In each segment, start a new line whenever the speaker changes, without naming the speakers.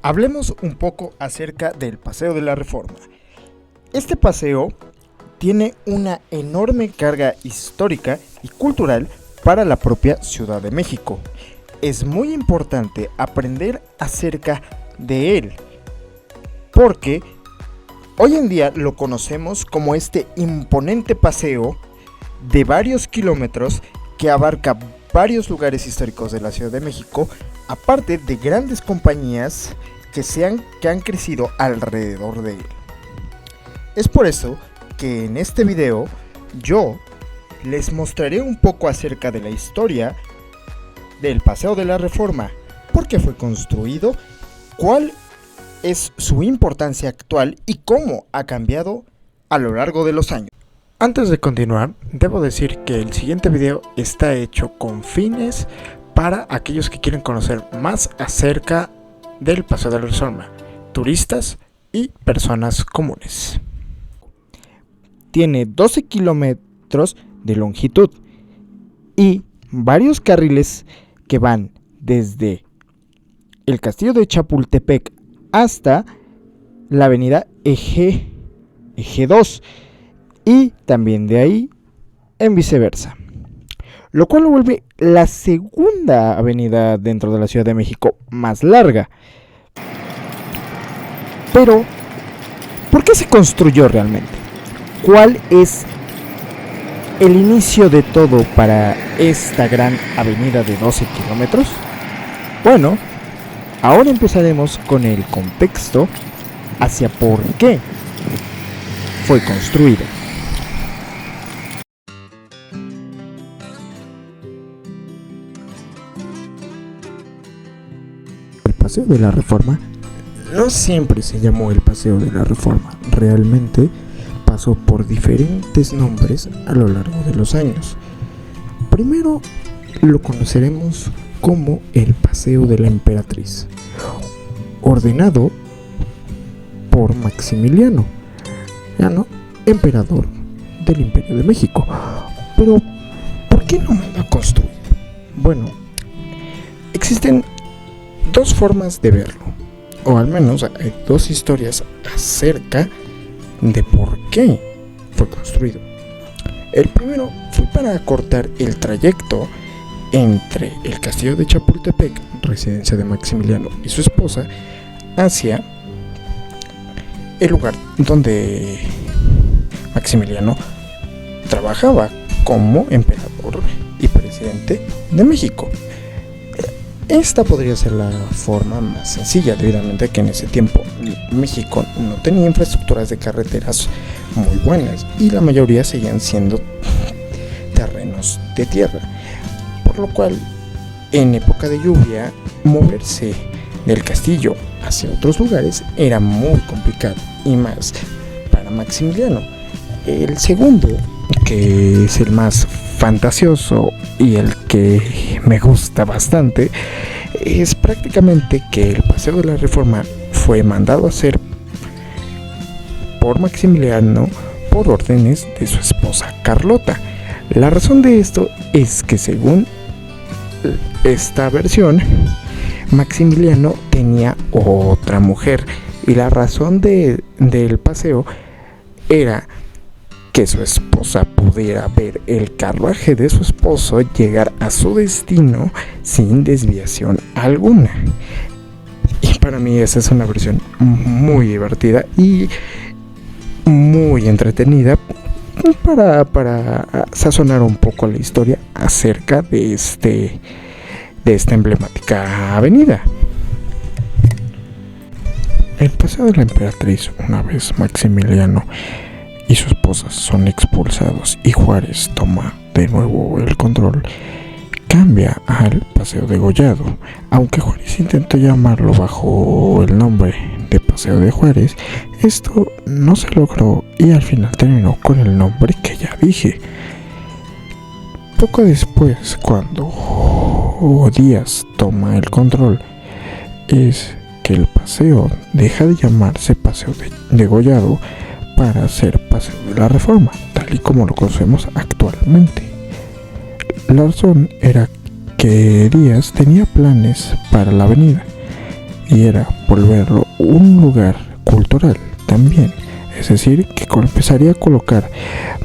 Hablemos un poco acerca del Paseo de la Reforma. Este paseo tiene una enorme carga histórica y cultural para la propia Ciudad de México. Es muy importante aprender acerca de él, porque hoy en día lo conocemos como este imponente paseo de varios kilómetros que abarca varios lugares históricos de la Ciudad de México, aparte de grandes compañías que han crecido alrededor de él. Es por eso que en este video yo les mostraré un poco acerca de la historia del Paseo de la Reforma, por qué fue construido, cuál es su importancia actual y cómo ha cambiado a lo largo de los años. Antes de continuar, debo decir que el siguiente video está hecho con fines para aquellos que quieren conocer más acerca del Paseo de la Reforma, turistas y personas comunes. Tiene 12 kilómetros de longitud y varios carriles que van desde el castillo de Chapultepec hasta la avenida Eje 2 y también de ahí en viceversa, lo cual lo vuelve la segunda avenida dentro de la Ciudad de México más larga. Pero, ¿por qué se construyó realmente? ¿Cuál es el inicio de todo para esta gran avenida de 12 kilómetros? Bueno, ahora empezaremos con el contexto hacia por qué fue construida. El Paseo de la Reforma no siempre se llamó el Paseo de la Reforma, realmente pasó por diferentes nombres a lo largo de los años. Primero lo conoceremos como el Paseo de la Emperatriz, ordenado por Maximiliano, emperador del Imperio de México. Pero, ¿por qué no mandó a construir? Bueno, existen dos formas de verlo, o al menos hay dos historias acerca de por qué fue construido. El primero fue para acortar el trayecto entre el castillo de Chapultepec, residencia de Maximiliano y su esposa, hacia el lugar donde Maximiliano trabajaba como emperador y presidente de México. Esta podría ser la forma más sencilla, debidamente que en ese tiempo México no tenía infraestructuras de carreteras muy buenas y la mayoría seguían siendo terrenos de tierra, por lo cual en época de lluvia moverse del castillo hacia otros lugares era muy complicado, y más para Maximiliano. El segundo, que es el más fantasioso y el que me gusta bastante, es prácticamente que el Paseo de la Reforma fue mandado a hacer por Maximiliano por órdenes de su esposa Carlota. La razón de esto es que, según esta versión, Maximiliano tenía otra mujer y la razón del paseo era que su esposa pudiera ver el carruaje de su esposo llegar a su destino sin desviación alguna. Y para mí esa es una versión muy divertida y muy entretenida para sazonar un poco la historia acerca de esta emblemática avenida. El Paseo de la Emperatriz, una vez Maximiliano y su esposa son expulsados y Juárez toma de nuevo el control, cambia al Paseo de Degollado. Aunque Juárez intentó llamarlo bajo el nombre de Paseo de Juárez, esto no se logró y al final terminó con el nombre que ya dije. Poco después, cuando Díaz toma el control, es que el paseo deja de llamarse Paseo de Degollado para ser Paseo de la Reforma, tal y como lo conocemos actualmente. La razón era que Díaz tenía planes para la avenida y era volverlo un lugar cultural también. Es decir, que empezaría a colocar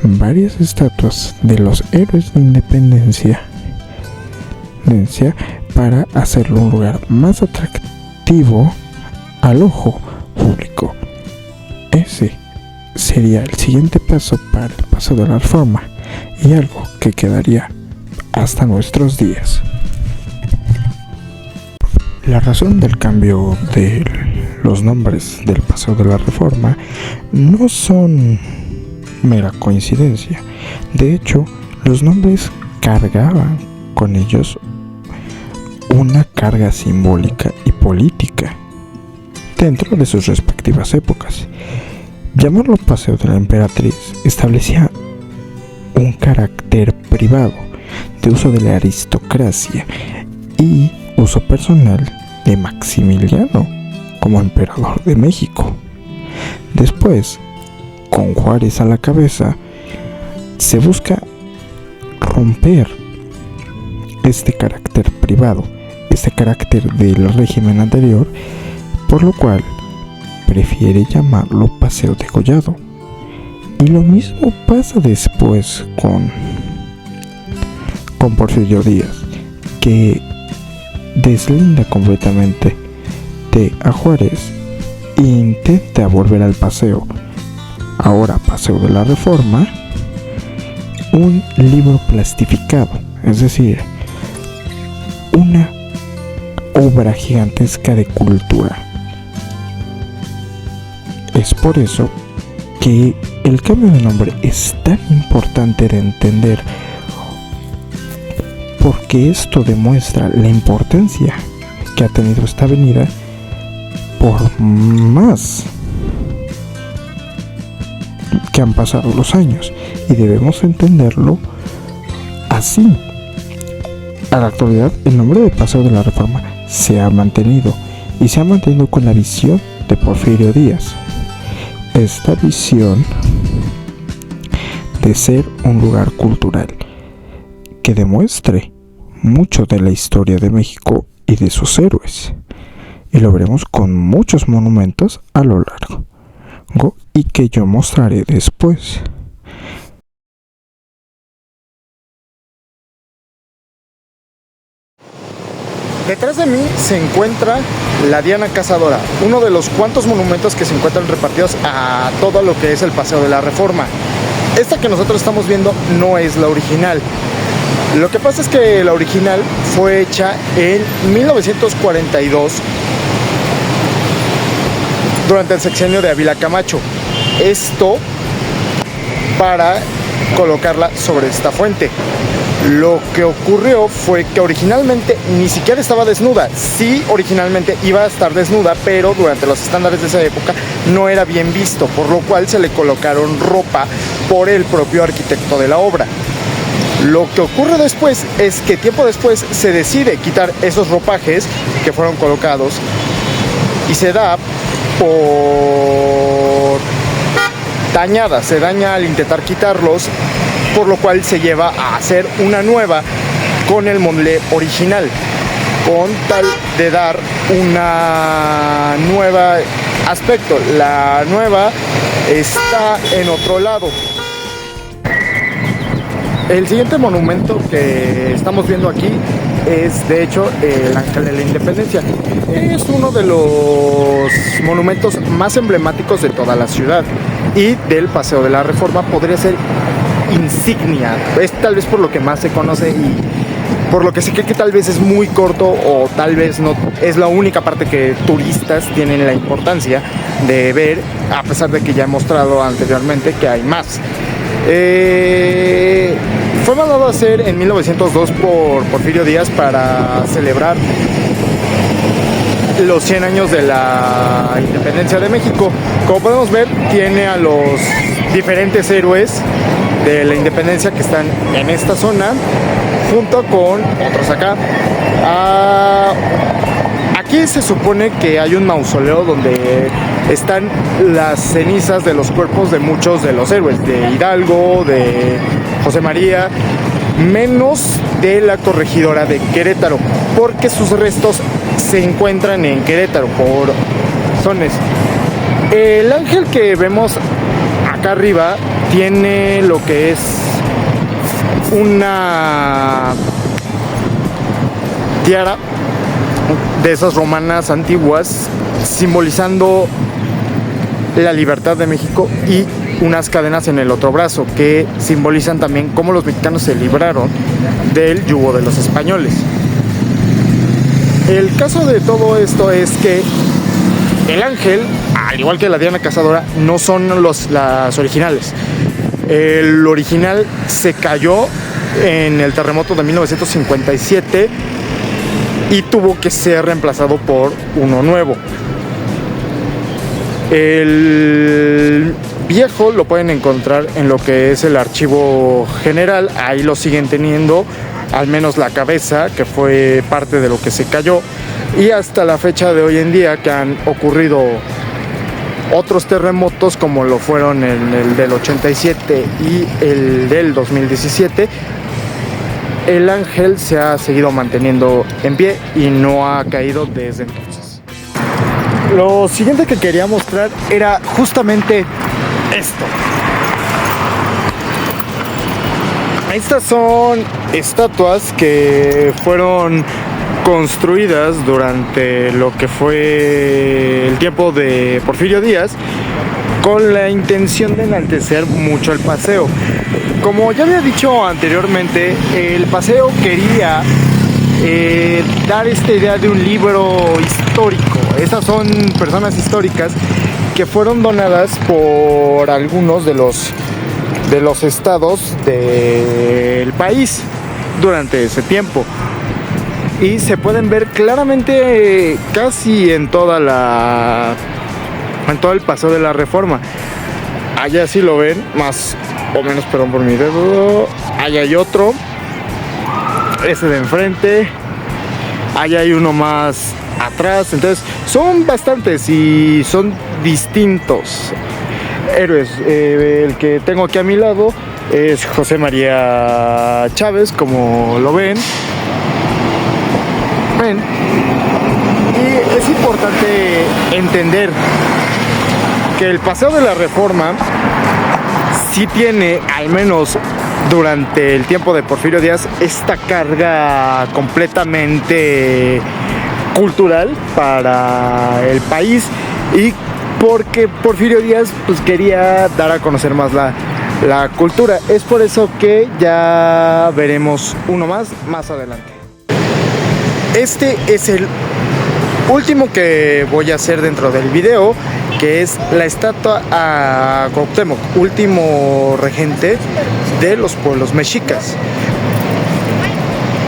varias estatuas de los héroes de independencia para hacerlo un lugar más atractivo al ojo público. Ese sería el siguiente paso para el Paseo de la Reforma, y algo que quedaría hasta nuestros días. La razón del cambio de los nombres del Paseo de la Reforma no son mera coincidencia. De hecho, los nombres cargaban con ellos una carga simbólica y política dentro de sus respectivas épocas. Llamarlo Paseo de la Emperatriz establecía un carácter privado de uso de la aristocracia y uso personal de Maximiliano como emperador de México. Después, con Juárez a la cabeza, se busca romper este carácter privado, este carácter del régimen anterior, por lo cual prefiere llamarlo Paseo de Collado. Y lo mismo pasa después con Porfirio Díaz, que deslinda completamente a Juárez e intenta volver al paseo, ahora Paseo de la Reforma, un libro plastificado, es decir, una obra gigantesca de cultura. Es por eso que el cambio de nombre es tan importante de entender, porque esto demuestra la importancia que ha tenido esta avenida por más que han pasado los años, y debemos entenderlo así. A la actualidad, el nombre de Paseo de la Reforma se ha mantenido, y se ha mantenido con la visión de Porfirio Díaz. Esta visión de ser un lugar cultural que demuestre mucho de la historia de México y de sus héroes, y lo veremos con muchos monumentos a lo largo, y que yo mostraré después.
Detrás de mí se encuentra la Diana Cazadora, uno de los cuantos monumentos que se encuentran repartidos a todo lo que es el Paseo de la Reforma. Esta que nosotros estamos viendo no es la original. Lo que pasa es que la original fue hecha en 1942 durante el sexenio de Ávila Camacho. Esto para colocarla sobre esta fuente. Lo que ocurrió fue que originalmente ni siquiera estaba desnuda. Sí, originalmente iba a estar desnuda, pero durante los estándares de esa época no era bien visto, por lo cual se le colocaron ropa por el propio arquitecto de la obra. Lo que ocurre después es que tiempo después se decide quitar esos ropajes que fueron colocados y se da por dañada, se daña al intentar quitarlos, por lo cual se lleva a hacer una nueva con el molde original, con tal de dar una nueva aspecto. La nueva está en otro lado. El siguiente monumento que estamos viendo aquí es de hecho el Ángel de la Independencia. Es uno de los monumentos más emblemáticos de toda la ciudad y del Paseo de la Reforma. Podría ser insignia, es tal vez por lo que más se conoce y por lo que se cree que tal vez es muy corto, o tal vez no es la única parte que turistas tienen la importancia de ver, a pesar de que ya he mostrado anteriormente que hay más. Fue mandado a hacer en 1902 por Porfirio Díaz para celebrar los 100 años de la independencia de México. Como podemos ver, tiene a los diferentes héroes de la independencia que están en esta zona, junto con otros acá. Aquí se supone que hay un mausoleo donde están las cenizas de los cuerpos de muchos de los héroes, de Hidalgo, de José María, menos de la corregidora de Querétaro, porque sus restos se encuentran en Querétaro por zonas. El ángel que vemos acá arriba tiene lo que es una tiara de esas romanas antiguas, simbolizando la libertad de México, y unas cadenas en el otro brazo que simbolizan también cómo los mexicanos se libraron del yugo de los españoles. El caso de todo esto es que el ángel, al igual que la Diana Cazadora, no son las originales. El original se cayó en el terremoto de 1957 y tuvo que ser reemplazado por uno nuevo. El viejo lo pueden encontrar en lo que es el archivo general. Ahí lo siguen teniendo, al menos la cabeza, que fue parte de lo que se cayó. Y hasta la fecha de hoy en día, que han ocurrido otros terremotos, como lo fueron el del 87 y el del 2017, el ángel se ha seguido manteniendo en pie y no ha caído desde entonces. Lo siguiente que quería mostrar era justamente esto. Estas son estatuas que fueron construidas durante lo que fue el tiempo de Porfirio Díaz, con la intención de enaltecer mucho el paseo. Como ya había dicho anteriormente, el paseo quería dar esta idea de un libro histórico. Estas son personas históricas que fueron donadas por algunos de los estados del país durante ese tiempo. Y se pueden ver claramente casi en todo el paseo de la Reforma. Allá sí lo ven, más o menos, perdón por mi dedo. Allá hay otro, ese de enfrente. Allá hay uno más atrás. Entonces son bastantes y son distintos héroes. El que tengo aquí a mi lado es José María Chávez, como lo ven. Y es importante entender que el paseo de la Reforma sí tiene, al menos durante el tiempo de Porfirio Díaz, esta carga completamente cultural para el país, y porque Porfirio Díaz pues quería dar a conocer más la cultura. Es por eso que ya veremos uno más adelante. Este es el último que voy a hacer dentro del video, que es la estatua a Cuauhtémoc, último regente de los pueblos mexicas.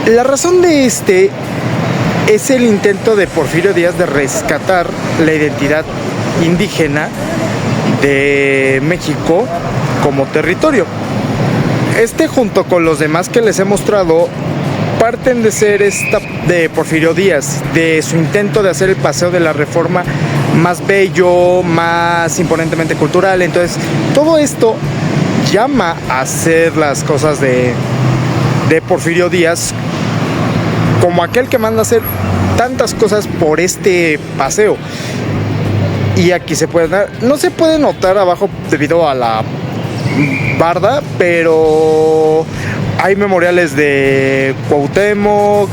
La razón de este es el intento de Porfirio Díaz de rescatar la identidad indígena de México como territorio. Este, junto con los demás que les he mostrado, parten de ser de Porfirio Díaz, de su intento de hacer el paseo de la Reforma más bello, más imponentemente cultural. Entonces, todo esto llama a hacer las cosas de Porfirio Díaz como aquel que manda a hacer tantas cosas por este paseo. Y aquí no se puede notar abajo debido a la barda, pero hay memoriales de Cuauhtémoc.